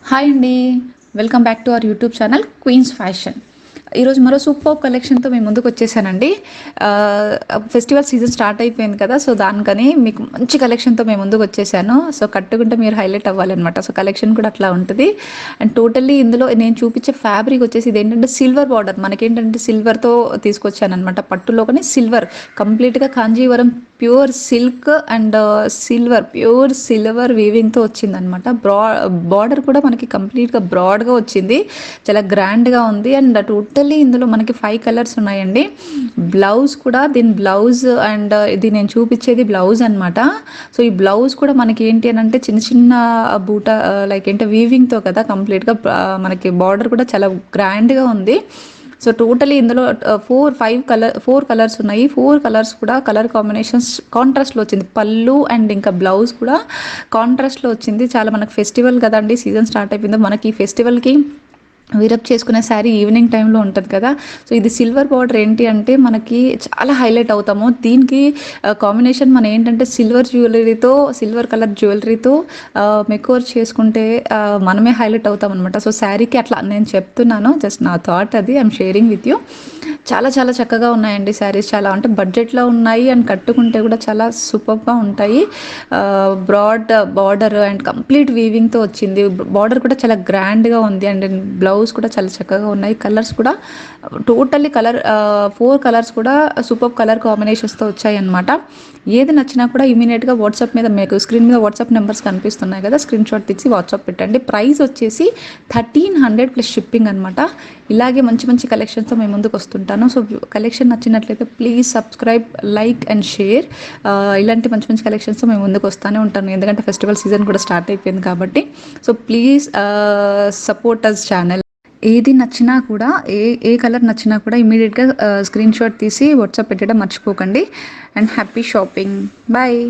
Hi అండి. Welcome back to our YouTube channel Queens Fashion. ఈరోజు మరో సూపర్ కలెక్షన్తో మేము ముందుకు వచ్చేసానండి. ఫెస్టివల్ సీజన్ స్టార్ట్ అయిపోయింది కదా, సో దానికని మీకు మంచి కలెక్షన్తో మేము ముందుకు వచ్చేసాను. సో కట్టుకుంటే మీరు హైలైట్ అవ్వాలన్నమాట. సో కలెక్షన్ కూడా అట్లా ఉంటుంది. అండ్ టోటల్లీ ఇందులో నేను చూపించే ఫ్యాబ్రిక్ వచ్చేసి ఇది ఏంటంటే సిల్వర్ బార్డర్, మనకేంటంటే సిల్వర్తో తీసుకొచ్చాను అనమాట. పట్టులో కానీ సిల్వర్ కంప్లీట్గా Kanjeevaram pure silk and pure silver వీవింగ్తో వచ్చిందనమాట. బార్డర్ కూడా మనకి కంప్లీట్గా బ్రాడ్గా వచ్చింది, చాలా గ్రాండ్గా ఉంది. అండ్ టోటల్లీ ఇందులో మనకి 5 కలర్స్ ఉన్నాయండి. బ్లౌజ్ కూడా దీని బ్లౌజ్ అండ్ ఇది నేను చూపించేది బ్లౌజ్ అనమాట. సో ఈ బ్లౌజ్ కూడా మనకి ఏంటి అని అంటే చిన్న చిన్న బూట లైక్ ఏంటంటే వీవింగ్తో కదా కంప్లీట్గా మనకి బార్డర్ కూడా చాలా గ్రాండ్గా ఉంది. సో టోటలీ ఇందులో 4 కలర్స్ ఉన్నాయి. 4 కలర్స్ కూడా కలర్ కాంబినేషన్స్ కాంట్రాస్ట్లో వచ్చింది. పళ్ళు అండ్ ఇంకా బ్లౌజ్ కూడా కాంట్రాస్ట్లో వచ్చింది. చాలా మనకు ఫెస్టివల్ కదండి, సీజన్ స్టార్ట్ అయిపోయిందో మనకి ఈ ఫెస్టివల్కి వీరప్ చేసుకునే శారీ ఈవినింగ్ టైంలో ఉంటుంది కదా. సో ఇది సిల్వర్ బార్డర్ ఏంటి అంటే మనకి చాలా హైలైట్ అవుతాము. దీనికి కాంబినేషన్ మన ఏంటంటే సిల్వర్ కలర్ జ్యువెలరీతో మెకోర్ చేసుకుంటే మనమే హైలైట్ అవుతాం అనమాట. సో శారీకి అట్లా నేను చెప్తున్నాను, జస్ట్ నా థాట్ అది ఐఎమ్ షేరింగ్ విత్ యూ. చాలా చాలా చక్కగా ఉన్నాయండి శారీస్. చాలా అంటే బడ్జెట్లో ఉన్నాయి అండ్ కట్టుకుంటే కూడా చాలా సూపర్గా ఉంటాయి. బ్రాడ్ బార్డర్ అండ్ కంప్లీట్ వీవింగ్తో వచ్చింది. బార్డర్ కూడా చాలా గ్రాండ్గా ఉంది అండ్ బ్లౌజ్ కూడా చాలా చక్కగా ఉన్నాయి. కలర్స్ కూడా టోటల్లీ 4 కలర్స్ కూడా సూపర్ కలర్ కాంబినేషన్స్తో వచ్చాయి అనమాట. ఏది నచ్చినా కూడా ఇమీడియట్గా వాట్సాప్ మీద మీకు స్క్రీన్ మీద వాట్సాప్ నెంబర్స్ కనిపిస్తున్నాయి కదా, స్క్రీన్ షాట్ తీసి వాట్సాప్ పెట్టండి. ప్రైస్ వచ్చేసి 1300 ప్లస్ షిప్పింగ్ అనమాట. ఇలాగే మంచి మంచి కలెక్షన్స్తో మేము ముందుకు వస్తుంటాను. సో కలెక్షన్ నచ్చినట్లయితే please subscribe, like and share. ఇలాంటి మంచి మంచి కలెక్షన్స్తో మేము ముందుకు వస్తూనే ఉంటాను, ఎందుకంటే ఫెస్టివల్ సీజన్ కూడా స్టార్ట్ అయిపోయింది కాబట్టి. So please support us channel. ఏది నచ్చినా కూడా ఏ కలర్ నచ్చినా కూడా ఇమీడియట్గా స్క్రీన్ షాట్ తీసి వాట్సాప్ పెట్టడం మర్చిపోకండి. And happy shopping. బాయ్.